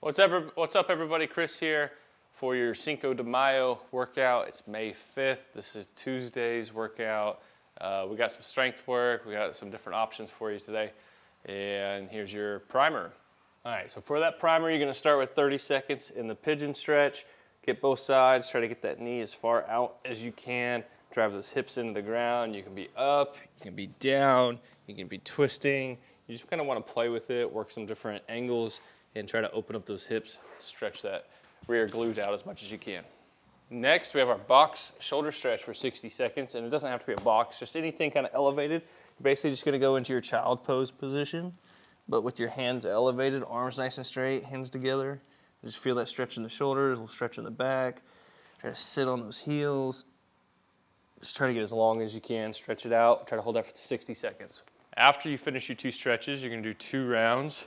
What's up, everybody? Chris here for your Cinco de Mayo workout. It's May 5th. This is Tuesday's workout. We got some strength work. We got some different options for you today. And here's your primer. All right, so for that primer, you're going to start with 30 seconds in the pigeon stretch. Get both sides. Try to get that knee as far out as you can. Drive those hips into the ground. You can be up. You can be down. You can be twisting. You just kind of want to play with it, work some different angles, and try to open up those hips, stretch that rear glute out as much as you can. Next, we have our box shoulder stretch for 60 seconds, and it doesn't have to be a box, just anything kind of elevated. You're basically just gonna go into your child pose position, but with your hands elevated, arms nice and straight, hands together. Just feel that stretch in the shoulders, a little stretch in the back. Try to sit on those heels. Just try to get as long as you can, stretch it out. Try to hold that for 60 seconds. After you finish your 2 stretches, you're gonna do 2 rounds.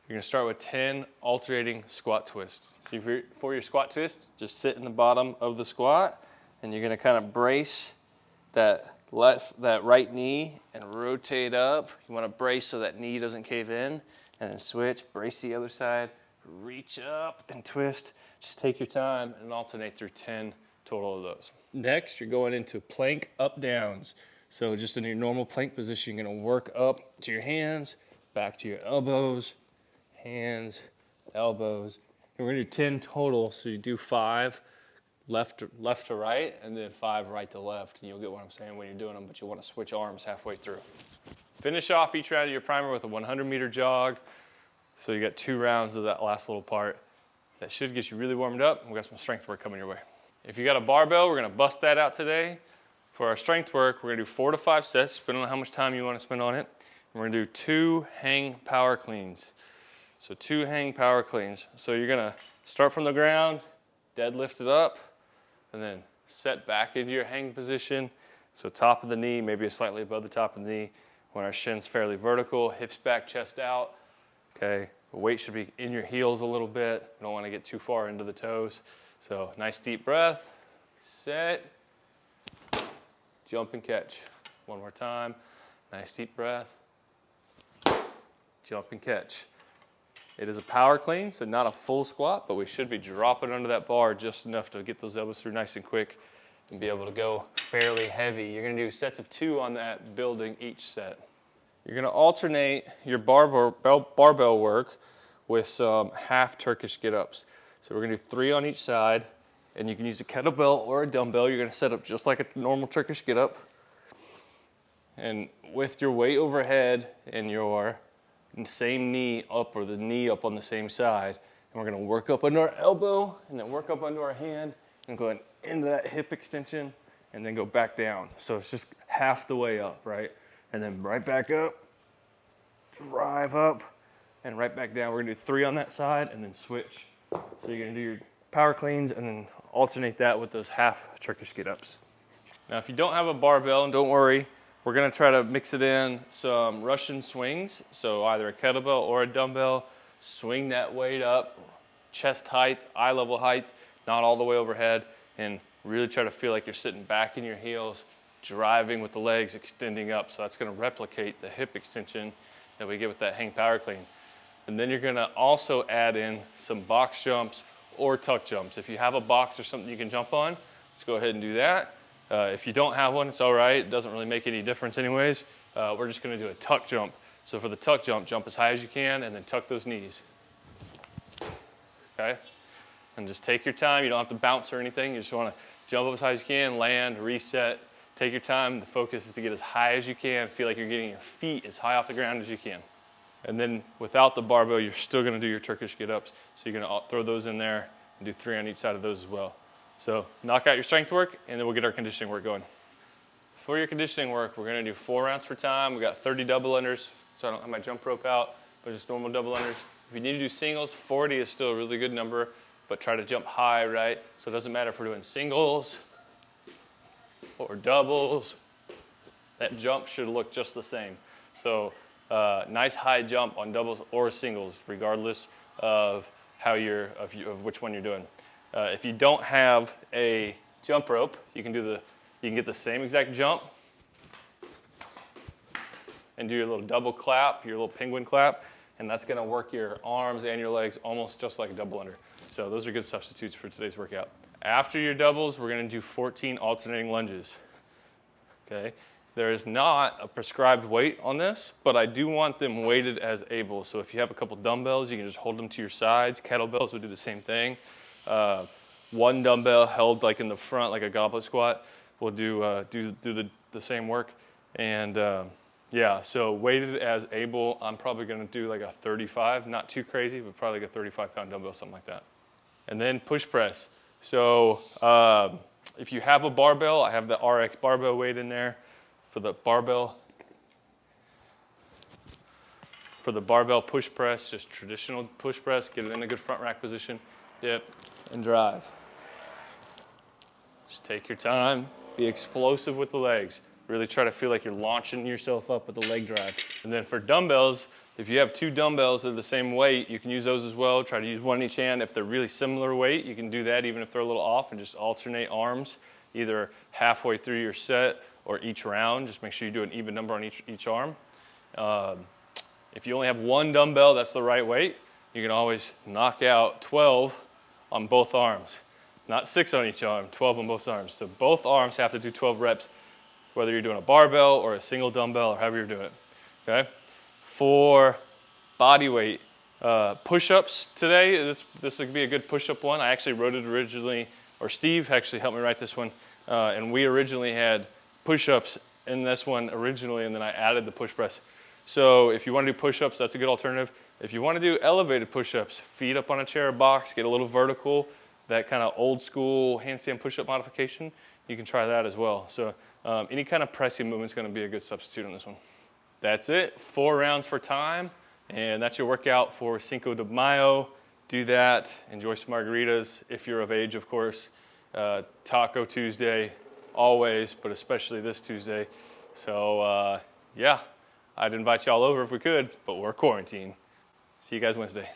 You're gonna start with 10 alternating squat twists. So for your squat twist, just sit in the bottom of the squat, and you're gonna kind of brace that right knee and rotate up. You wanna brace so that knee doesn't cave in, and then switch, brace the other side, reach up and twist. Just take your time and alternate through 10 total of those. Next, you're going into plank up downs. So just in your normal plank position, you're gonna work up to your hands, back to your elbows, hands, elbows. And we're gonna do 10 total, so you do 5 left to right, and then 5 right to left. And you'll get what I'm saying when you're doing them, but you wanna switch arms halfway through. Finish off each round of your primer with a 100-meter jog. So you got 2 rounds of that last little part. That should get you really warmed up, and we got some strength work coming your way. If you got a barbell, we're gonna bust that out today. For our strength work, we're gonna do 4 to 5 sets, depending on how much time you wanna spend on it. And we're gonna do 2 hang power cleans. So 2 hang power cleans. So you're gonna start from the ground, deadlift it up, and then set back into your hang position. So top of the knee, maybe slightly above the top of the knee. When our shin's fairly vertical, hips back, chest out. Okay, the weight should be in your heels a little bit. You don't wanna get too far into the toes. So nice deep breath, set, jump and catch. One more time, nice deep breath, jump and catch. It is a power clean, so not a full squat, but we should be dropping under that bar just enough to get those elbows through nice and quick and be able to go fairly heavy. You're gonna do sets of 2 on that, building each set. You're gonna alternate your barbell work with some half Turkish get-ups. So we're gonna do 3 on each side, and you can use a kettlebell or a dumbbell. You're gonna set up just like a normal Turkish get-up. And with your weight overhead and your same knee up, or the knee up on the same side, and we're gonna work up under our elbow and then work up under our hand and go into that hip extension and then go back down. So it's just half the way up, right? And then right back up, drive up, and right back down. We're gonna do 3 on that side and then switch. So you're gonna do your power cleans and then alternate that with those half Turkish get-ups. Now if you don't have a barbell, and don't worry, we're gonna try to mix it in some Russian swings. So either a kettlebell or a dumbbell. Swing that weight up, chest height, eye level height, not all the way overhead, and really try to feel like you're sitting back in your heels, driving with the legs extending up. So that's gonna replicate the hip extension that we get with that hang power clean. And then you're gonna also add in some box jumps or tuck jumps. If you have a box or something you can jump on, let's go ahead and do that. If you don't have one, it's all right. It doesn't really make any difference anyways. We're just gonna do a tuck jump. So for the tuck jump, jump as high as you can and then tuck those knees. Okay? And just take your time. You don't have to bounce or anything. You just wanna jump up as high as you can, land, reset. Take your time. The focus is to get as high as you can. Feel like you're getting your feet as high off the ground as you can. And then without the barbell, you're still gonna do your Turkish get-ups. So you're gonna throw those in there and do 3 on each side of those as well. So knock out your strength work, and then we'll get our conditioning work going. For your conditioning work, we're gonna do 4 rounds for time. We got 30 double unders, so I don't have my jump rope out, but just normal double unders. If you need to do singles, 40 is still a really good number, but try to jump high, right? So it doesn't matter if we're doing singles or doubles. That jump should look just the same. So nice high jump on doubles or singles, regardless of which one you're doing. If you don't have a jump rope, you can get the same exact jump and do your little double clap, your little penguin clap, and that's gonna work your arms and your legs almost just like a double under. So those are good substitutes for today's workout. After your doubles, we're gonna do 14 alternating lunges, okay? There is not a prescribed weight on this, but I do want them weighted as able. So if you have a couple dumbbells, you can just hold them to your sides. Kettlebells will do the same thing. One dumbbell held like in the front, like a goblet squat, will do the same work. And yeah, so weighted as able, I'm probably gonna do like a 35, not too crazy, but probably like a 35-pound dumbbell, something like that. And then push press. So if you have a barbell, I have the RX barbell weight in there. For the barbell push press, just traditional push press, get it in a good front rack position, dip, and drive. Just take your time, be explosive with the legs. Really try to feel like you're launching yourself up with the leg drive. And then for dumbbells, if you have two dumbbells that are the same weight, you can use those as well. Try to use one in each hand. If they're really similar weight, you can do that even if they're a little off, and just alternate arms, either halfway through your set or each round. Just make sure you do an even number on each arm. If you only have one dumbbell that's the right weight, you can always knock out 12 on both arms. Not 6 on each arm, 12 on both arms. So both arms have to do 12 reps, whether you're doing a barbell or a single dumbbell or however you're doing it, okay? For body weight, push-ups today, this would be a good push-up one. I actually wrote it originally, or Steve actually helped me write this one, and we originally had push-ups in this one originally, and then I added the push press. So if you want to do push-ups, that's a good alternative. If you want to do elevated push-ups, feet up on a chair or box, get a little vertical, that kind of old school handstand push-up modification, you can try that as well. So any kind of pressing movement is going to be a good substitute on this one. That's it, 4 rounds for time, and that's your workout for Cinco de Mayo. Do that, enjoy some margaritas, if you're of age, of course. Taco Tuesday, always, but especially this Tuesday. So yeah, I'd invite y'all over if we could, but we're quarantined. See you guys Wednesday.